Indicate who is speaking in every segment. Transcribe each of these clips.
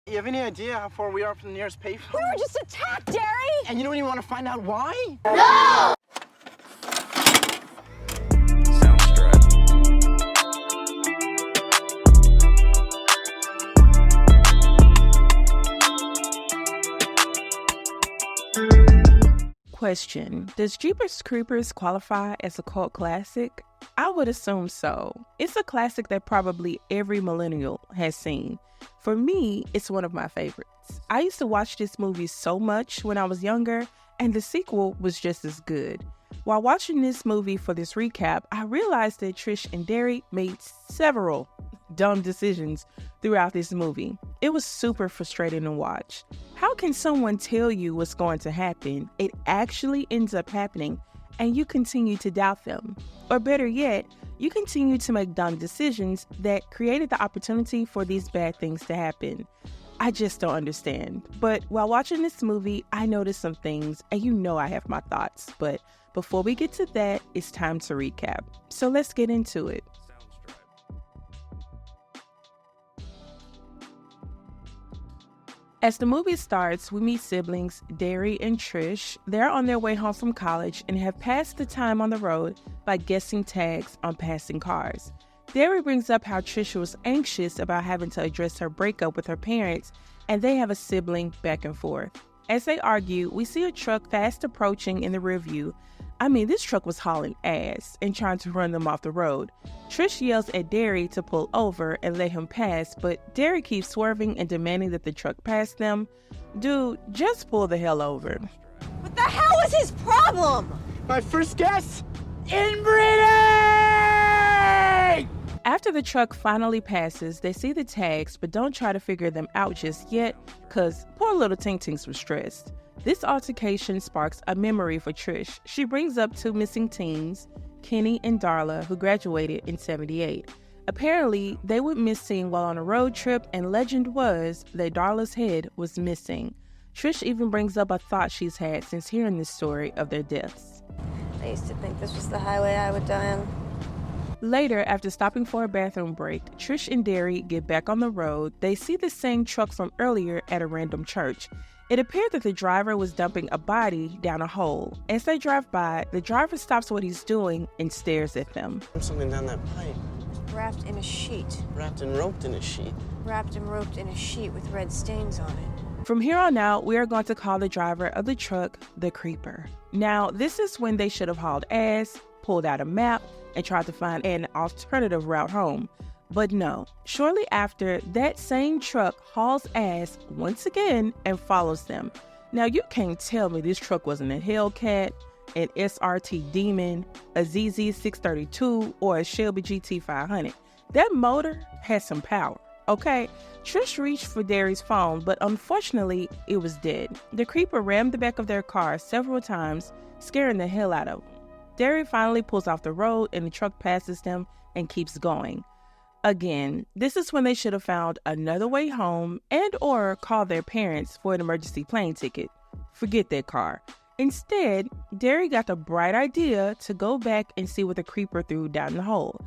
Speaker 1: You have any idea how far we are from the nearest payphone?
Speaker 2: We were just attacked, Derry!
Speaker 1: And you don't even want to find out why?
Speaker 2: No!
Speaker 3: Question: does Jeepers Creepers qualify as a cult classic? I would assume so. It's a classic that probably every millennial has seen. For me, it's one of my favorites. I used to watch this movie so much when I was younger, and the sequel was just as good. While watching this movie for this recap, I realized that Trish and Derry made several dumb decisions throughout this movie. It was super frustrating to watch. How can someone tell you what's going to happen? It actually ends up happening, and you continue to doubt them. Or better yet, you continue to make dumb decisions that created the opportunity for these bad things to happen. I just don't understand. But while watching this movie, I noticed some things, and you know I have my thoughts. But before we get to that, it's time to recap. So let's get into it. As the movie starts, we meet siblings Derry and Trish. They're on their way home from college and have passed the time on the road by guessing tags on passing cars. Derry brings up how Trish was anxious about having to address her breakup with her parents, and they have a sibling back and forth. As they argue, we see a truck fast approaching in the rearview. This truck was hauling ass and trying to run them off the road. Trish yells at Derry to pull over and let him pass, but Derry keeps swerving and demanding that the truck pass them. Dude, just pull the hell over.
Speaker 2: What the hell was his problem?
Speaker 1: My first guess? Inbreeding!
Speaker 3: After the truck finally passes, they see the tags, but don't try to figure them out just yet, cause poor little Tink Tinks was stressed. This altercation sparks a memory for Trish. She brings up two missing teens, Kenny and Darla, who graduated in '78. Apparently, they went missing while on a road trip, and legend was that Darla's head was missing. Trish even brings up a thought she's had since hearing this story of their deaths.
Speaker 2: I used to think this was the highway I would die on.
Speaker 3: Later, after stopping for a bathroom break, Trish and Derry get back on the road. They see the same truck from earlier at a random church. It appeared that the driver was dumping a body down a hole. As they drive by, the driver stops what he's doing and stares at them.
Speaker 1: Something down that pipe.
Speaker 2: Wrapped in a sheet.
Speaker 1: Wrapped and roped in a sheet.
Speaker 2: Wrapped and roped in a sheet with red stains on it.
Speaker 3: From here on out, we are going to call the driver of the truck the Creeper. Now, this is when they should have hauled ass, pulled out a map, and tried to find an alternative route home. But no, shortly after, that same truck hauls ass once again and follows them. Now, you can't tell me this truck wasn't a Hellcat, an SRT Demon, a ZZ632, or a Shelby GT500. That motor has some power, okay? Trish reached for Derry's phone, but unfortunately, it was dead. The Creeper rammed the back of their car several times, scaring the hell out of them. Derry finally pulls off the road, and the truck passes them and keeps going. Again, this is when they should have found another way home and or called their parents for an emergency plane ticket. Forget that car. Instead, Derry got the bright idea to go back and see what the Creeper threw down the hole.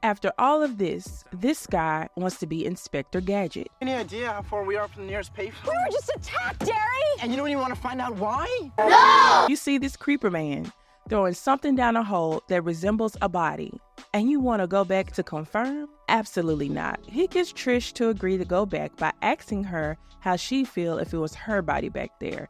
Speaker 3: After all of this guy wants to be Inspector Gadget.
Speaker 1: Any idea how far we are from the nearest payphone?
Speaker 2: We were just attacked, Derry!
Speaker 1: And you don't even want to find out why?
Speaker 2: No!
Speaker 3: You see this Creeper man throwing something down a hole that resembles a body, and you want to go back to confirm? Absolutely not. He gets Trish to agree to go back by asking her how she'd feel if it was her body back there.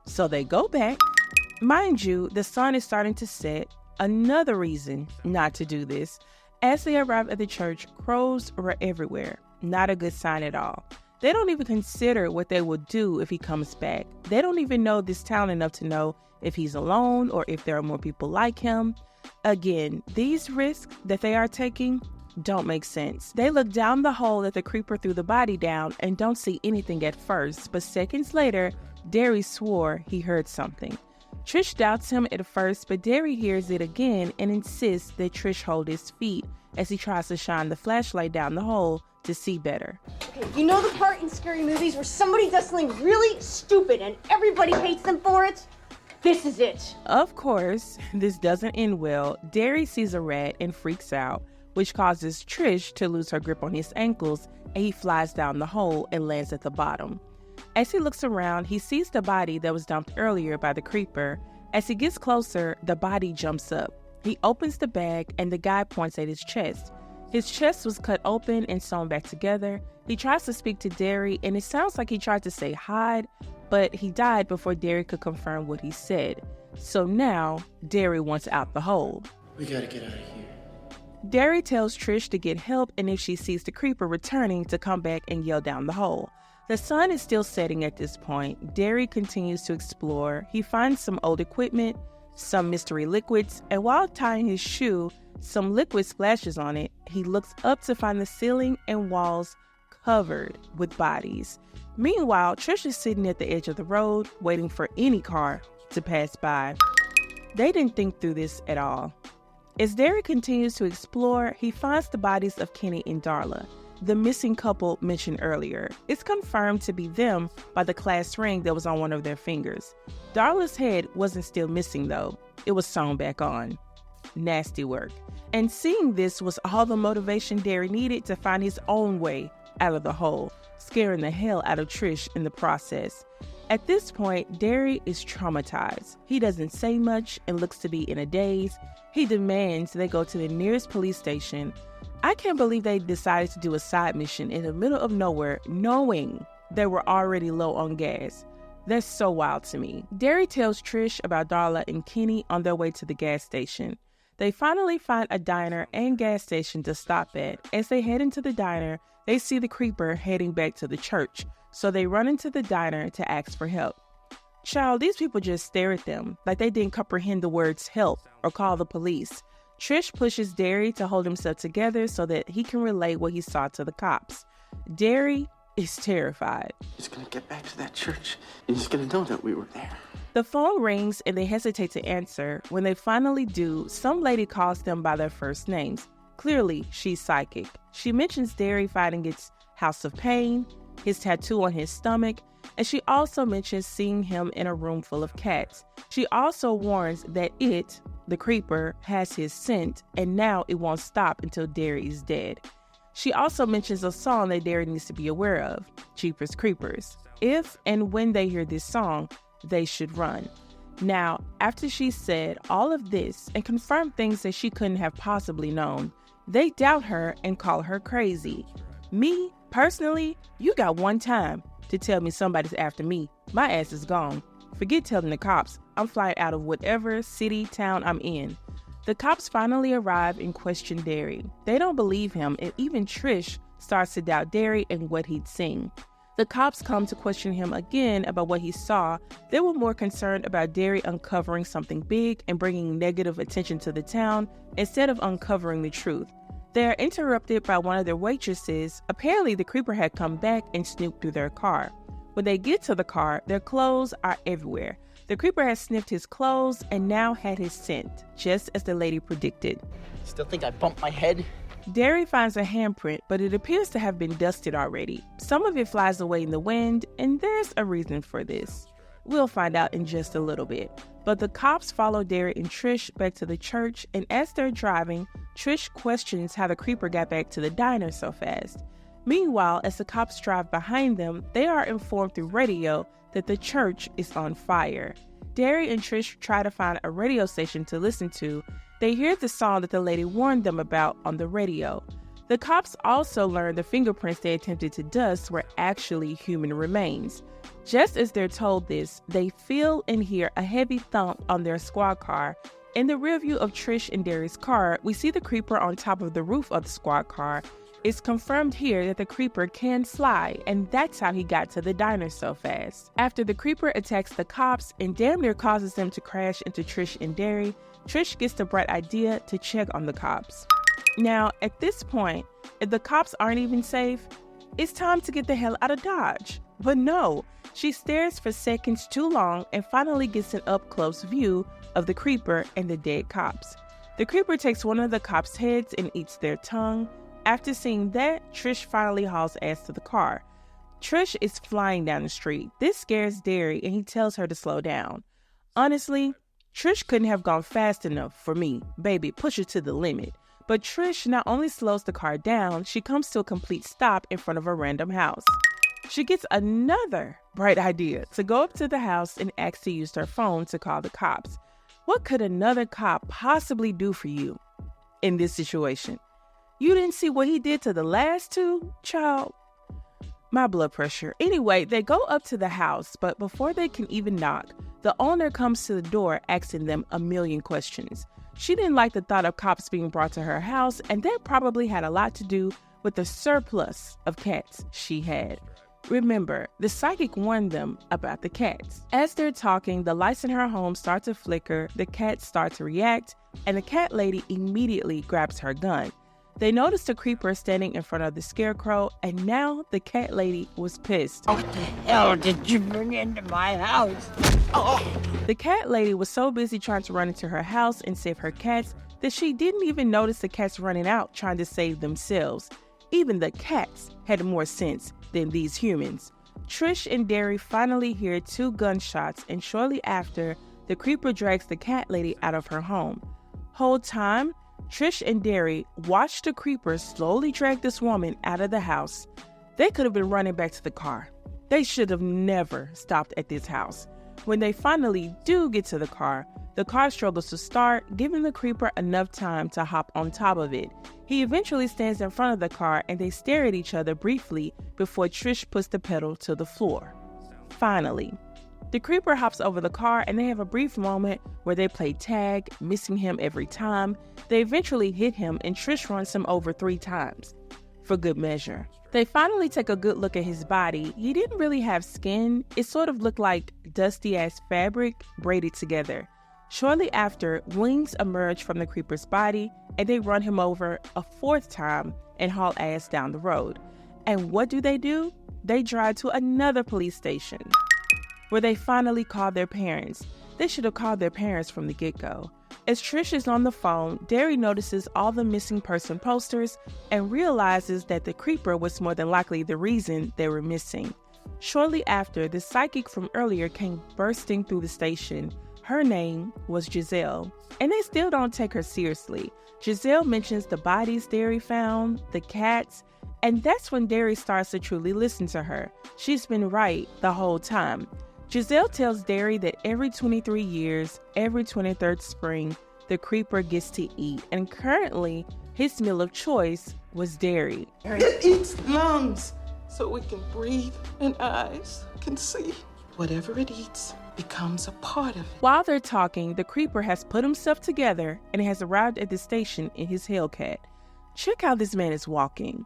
Speaker 3: So they go back. Mind you, the sun is starting to set. Another reason not to do this. As they arrive at the church, crows were everywhere. Not a good sign at all. They don't even consider what they will do if he comes back. They don't even know this town enough to know if he's alone or if there are more people like him. Again, these risks that they are taking don't make sense. They look down the hole that the Creeper threw the body down and don't see anything at first, but seconds later, Derry swore he heard something. Trish doubts him at first, but Derry hears it again and insists that Trish hold his feet as he tries to shine the flashlight down the hole to see better.
Speaker 2: Okay, you know the part in scary movies where somebody does something really stupid and everybody hates them for it? This is it.
Speaker 3: Of course, this doesn't end well. Derry sees a rat and freaks out. which causes Trish to lose her grip on his ankles, and he flies down the hole and lands at the bottom. As he looks around, he sees the body that was dumped earlier by the creeper. As he gets closer, the body jumps up. He opens the bag, and the guy points at his chest. His chest was cut open and sewn back together. He tries to speak to Derry, and it sounds like he tried to say hide, but he died before Derry could confirm what he said. So now, Derry wants out the hole.
Speaker 1: We gotta get out of here.
Speaker 3: Derry tells Trish to get help, and if she sees the creeper returning, to come back and yell down the hole. The sun is still setting at this point. Derry continues to explore. He finds some old equipment, some mystery liquids, and while tying his shoe, some liquid splashes on it. He looks up to find the ceiling and walls covered with bodies. Meanwhile, Trish is sitting at the edge of the road, waiting for any car to pass by. They didn't think through this at all. As Derry continues to explore, he finds the bodies of Kenny and Darla, the missing couple mentioned earlier. It's confirmed to be them by the class ring that was on one of their fingers. Darla's head wasn't still missing though. It was sewn back on. Nasty work. And seeing this was all the motivation Derry needed to find his own way out of the hole, scaring the hell out of Trish in the process. At this point, Derry is traumatized. He doesn't say much and looks to be in a daze. He demands they go to the nearest police station. I can't believe they decided to do a side mission in the middle of nowhere, knowing they were already low on gas. That's so wild to me. Derry tells Trish about Darla and Kenny on their way to the gas station. They finally find a diner and gas station to stop at. As they head into the diner, they see the creeper heading back to the church, so they run into the diner to ask for help. Child, these people just stare at them like they didn't comprehend the words help or call the police. Trish pushes Derry to hold himself together so that he can relay what he saw to the cops. Derry is terrified.
Speaker 1: He's gonna get back to that church, and he's gonna know that we were there.
Speaker 3: The phone rings and they hesitate to answer. When they finally do, some lady calls them by their first names. Clearly, she's psychic. She mentions Derry finding its house of pain, his tattoo on his stomach, and she also mentions seeing him in a room full of cats. She also warns that it, the creeper, has his scent, and now it won't stop until Derry is dead. She also mentions a song that Derry needs to be aware of, Jeepers Creepers. If and when they hear this song, they should run. Now, after she said all of this and confirmed things that she couldn't have possibly known, they doubt her and call her crazy. Me, personally, you got one time to tell me somebody's after me. My ass is gone. Forget telling the cops. I'm flying out of whatever city, town I'm in. The cops finally arrive and question Derry. They don't believe him, and even Trish starts to doubt Derry and what he'd seen. The cops come to question him again about what he saw. They were more concerned about Derry uncovering something big and bringing negative attention to the town instead of uncovering the truth. They are interrupted by one of their waitresses. Apparently, the creeper had come back and snooped through their car. When they get to the car, their clothes are everywhere. The creeper has sniffed his clothes and now had his scent, just as the lady predicted.
Speaker 1: Still think I bumped my head?
Speaker 3: Derry finds a handprint, but it appears to have been dusted already. Some of it flies away in the wind, and there's a reason for this. We'll find out in just a little bit. But the cops follow Derry and Trish back to the church, and as they're driving, Trish questions how the creeper got back to the diner so fast. Meanwhile, as the cops drive behind them, they are informed through radio that the church is on fire. Derry and Trish try to find a radio station to listen to. They hear the song that the lady warned them about on the radio. The cops also learn the fingerprints they attempted to dust were actually human remains. Just as they're told this, they feel and hear a heavy thump on their squad car. In the rearview of Trish and Derry's car, we see the creeper on top of the roof of the squad car. It's confirmed here that the creeper can fly, and that's how he got to the diner so fast. After the creeper attacks the cops and damn near causes them to crash into Trish and Derry, Trish gets the bright idea to check on the cops. Now, at this point, if the cops aren't even safe, it's time to get the hell out of Dodge. But no, she stares for seconds too long and finally gets an up-close view of the creeper and the dead cops. The creeper takes one of the cops' heads and eats their tongue. After seeing that, Trish finally hauls ass to the car. Trish is flying down the street. This scares Derry and he tells her to slow down. Honestly, Trish couldn't have gone fast enough for me. Baby, push her to the limit. But Trish not only slows the car down, she comes to a complete stop in front of a random house. She gets another bright idea to go up to the house and ask to use her phone to call the cops. What could another cop possibly do for you in this situation? You didn't see what he did to the last two? Child, my blood pressure. Anyway, they go up to the house, but before they can even knock, the owner comes to the door asking them a million questions. She didn't like the thought of cops being brought to her house, and that probably had a lot to do with the surplus of cats she had. Remember, the psychic warned them about the cats. As they're talking, the lights in her home start to flicker, the cats start to react, and the cat lady immediately grabs her gun. They noticed a creeper standing in front of the scarecrow, and now the cat lady was pissed.
Speaker 4: What the hell did you bring into my house?
Speaker 3: The cat lady was so busy trying to run into her house and save her cats that she didn't even notice the cats running out trying to save themselves. Even the cats had more sense than these humans. Trish and Derry finally hear 2 gunshots, and shortly after, the creeper drags the cat lady out of her home. Whole time, Trish and Derry watched the creeper slowly drag this woman out of the house. They could have been running back to the car. They should have never stopped at this house. When they finally do get to the car struggles to start, giving the creeper enough time to hop on top of it. He eventually stands in front of the car and they stare at each other briefly before Trish puts the pedal to the floor. Finally, the creeper hops over the car and they have a brief moment where they play tag, missing him every time. They eventually hit him and Trish runs him over 3 times, for good measure. They finally take a good look at his body. He didn't really have skin. It sort of looked like dusty-ass fabric braided together. Shortly after, wings emerge from the creeper's body and they run him over a 4th time and haul ass down the road. And what do? They drive to another police station where they finally call their parents. They should have called their parents from the get-go. As Trish is on the phone, Derry notices all the missing person posters and realizes that the creeper was more than likely the reason they were missing. Shortly after, the psychic from earlier came bursting through the station. Her name was Giselle, and they still don't take her seriously. Giselle mentions the bodies Derry found, the cats, and that's when Derry starts to truly listen to her. She's been right the whole time. Giselle tells Derry that every 23 years, every 23rd spring, the creeper gets to eat, and currently, his meal of choice was Derry.
Speaker 1: It eats lungs so we can breathe and eyes can see. Whatever it eats becomes a part of it.
Speaker 3: While they're talking, the creeper has put himself together and has arrived at the station in his Hellcat. Check how this man is walking.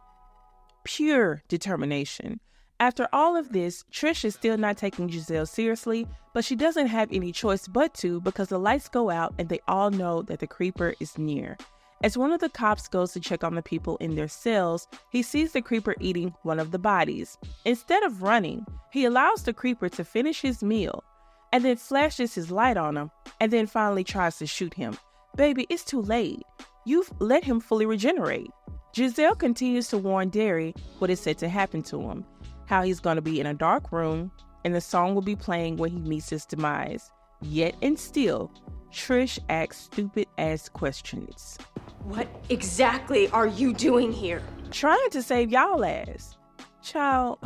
Speaker 3: Pure determination. After all of this, Trish is still not taking Giselle seriously, but she doesn't have any choice but to because the lights go out and they all know that the creeper is near. As one of the cops goes to check on the people in their cells, he sees the creeper eating one of the bodies. Instead of running, he allows the creeper to finish his meal and then flashes his light on him and then finally tries to shoot him. Baby, it's too late. You've let him fully regenerate. Giselle continues to warn Derry what is said to happen to him, how he's going to be in a dark room and the song will be playing when he meets his demise. Yet and still, Trish asks stupid-ass questions.
Speaker 2: What exactly are you doing here?
Speaker 3: Trying to save y'all ass. Child,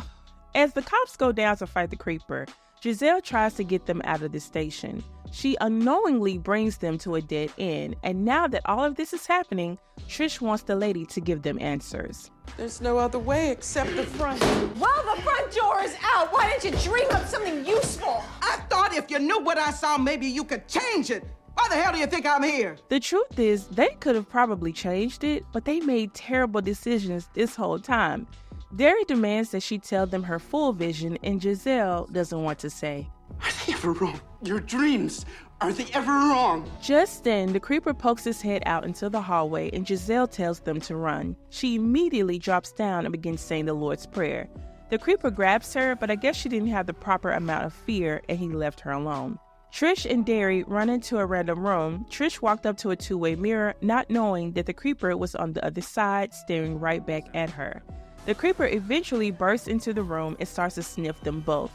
Speaker 3: as the cops go down to fight the creeper, Giselle tries to get them out of the station. She unknowingly brings them to a dead end, and now that all of this is happening, Trish wants the lady to give them answers.
Speaker 1: There's no other way except the front.
Speaker 2: Well, the front door is out. Why didn't you dream up something useful?
Speaker 5: I thought if you knew what I saw, maybe you could change it. Why the hell do you think I'm here?
Speaker 3: The truth is, they could have probably changed it, but they made terrible decisions this whole time. Derry demands that she tell them her full vision, and Giselle doesn't want to say.
Speaker 1: Are they ever wrong? Your dreams, are they ever wrong?
Speaker 3: Just then, the creeper pokes his head out into the hallway, and Giselle tells them to run. She immediately drops down and begins saying the Lord's Prayer. The creeper grabs her, but I guess she didn't have the proper amount of fear, and he left her alone. Trish and Derry run into a random room. Trish walked up to a 2-way mirror, not knowing that the creeper was on the other side, staring right back at her. The creeper eventually bursts into the room and starts to sniff them both.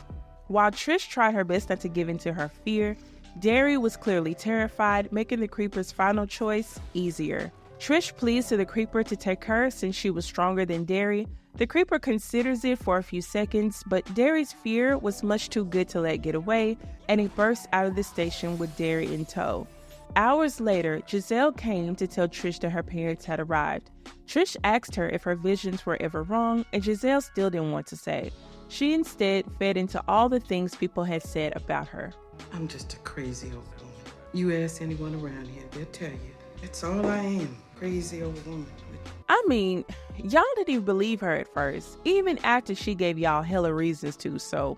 Speaker 3: While Trish tried her best not to give in to her fear, Derry was clearly terrified, making the creeper's final choice easier. Trish pleads to the creeper to take her since she was stronger than Derry. The creeper considers it for a few seconds, but Derry's fear was much too good to let get away, and he bursts out of the station with Derry in tow. Hours later, Giselle came to tell Trish that her parents had arrived. Trish asked her if her visions were ever wrong, and Giselle still didn't want to say. She instead fed into all the things people had said about her.
Speaker 1: I'm just a crazy old woman. You ask anyone around here, they'll tell you. That's all I am, crazy old woman.
Speaker 3: I mean, y'all didn't even believe her at first, even after she gave y'all hella reasons to, so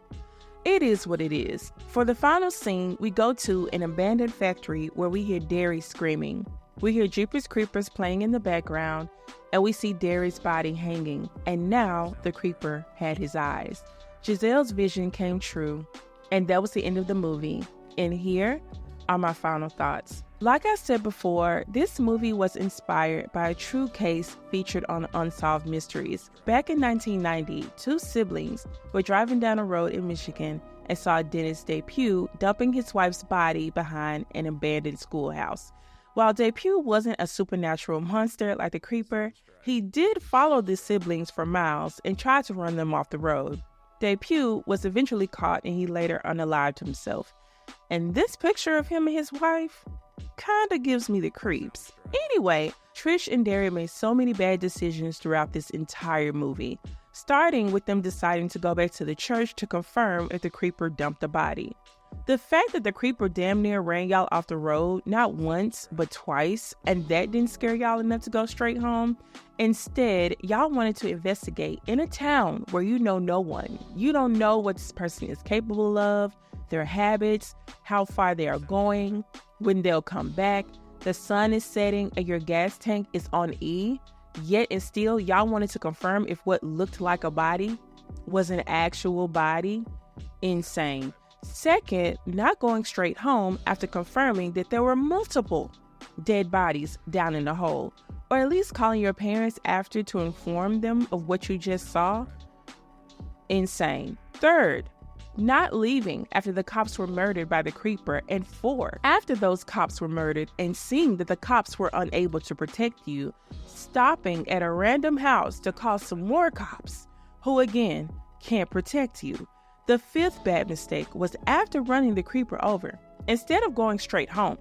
Speaker 3: it is what it is. For the final scene, we go to an abandoned factory where we hear Derry screaming. We hear Jeepers Creepers playing in the background, and we see Derry's body hanging, and now the creeper had his eyes. Giselle's vision came true, and that was the end of the movie. And here are my final thoughts. Like I said before, this movie was inspired by a true case featured on Unsolved Mysteries. Back in 1990, two siblings were driving down a road in Michigan and saw Dennis Depew dumping his wife's body behind an abandoned schoolhouse. While Depew wasn't a supernatural monster like the creeper, he did follow the siblings for miles and tried to run them off the road. Depew was eventually caught and he later unalived himself. And this picture of him and his wife kinda gives me the creeps. Anyway, Trish and Derry made so many bad decisions throughout this entire movie, starting with them deciding to go back to the church to confirm if the creeper dumped the body. The fact that the creeper damn near ran y'all off the road, not once, but twice, and that didn't scare y'all enough to go straight home. Instead, y'all wanted to investigate in a town where you know no one. You don't know what this person is capable of, their habits, how far they are going, when they'll come back. The sun is setting and your gas tank is on E, yet and still y'all wanted to confirm if what looked like a body was an actual body. Insane. Second, not going straight home after confirming that there were multiple dead bodies down in the hole, or at least calling your parents after to inform them of what you just saw. Insane. Third, not leaving after the cops were murdered by the creeper, and 4, after those cops were murdered and seeing that the cops were unable to protect you, stopping at a random house to call some more cops, who again can't protect you. The 5th bad mistake was after running the creeper over, instead of going straight home,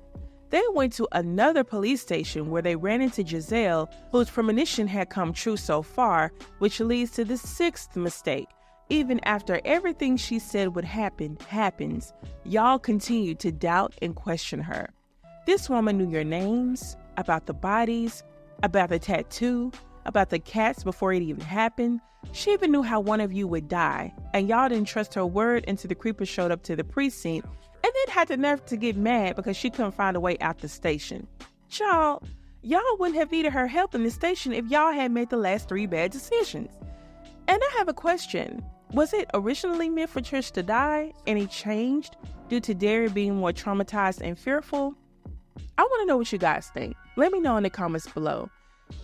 Speaker 3: they went to another police station where they ran into Giselle, whose premonition had come true so far, which leads to the 6th mistake. Even after everything she said would happen happens, y'all continue to doubt and question her. This woman knew your names, about the bodies, about the tattoo, about the cats before it even happened. She even knew how one of you would die, and y'all didn't trust her word until the creeper showed up to the precinct, and then had the nerve to get mad because she couldn't find a way out the station. Y'all wouldn't have needed her help in the station if y'all had made the last 3 bad decisions. And I have a question. Was it originally meant for Trish to die, and he changed due to Derry being more traumatized and fearful? I want to know what you guys think. Let me know in the comments below.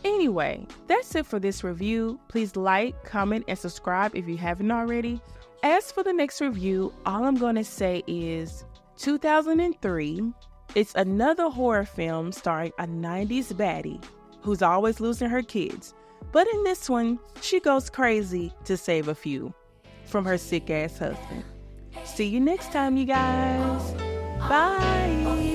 Speaker 3: Anyway, that's it for this review. Please like, comment, and subscribe if you haven't already. As for the next review, all I'm going to say is 2003. It's another horror film starring a 90s baddie who's always losing her kids. But in this one, she goes crazy to save a few from her sick-ass husband. See you next time, you guys. Bye.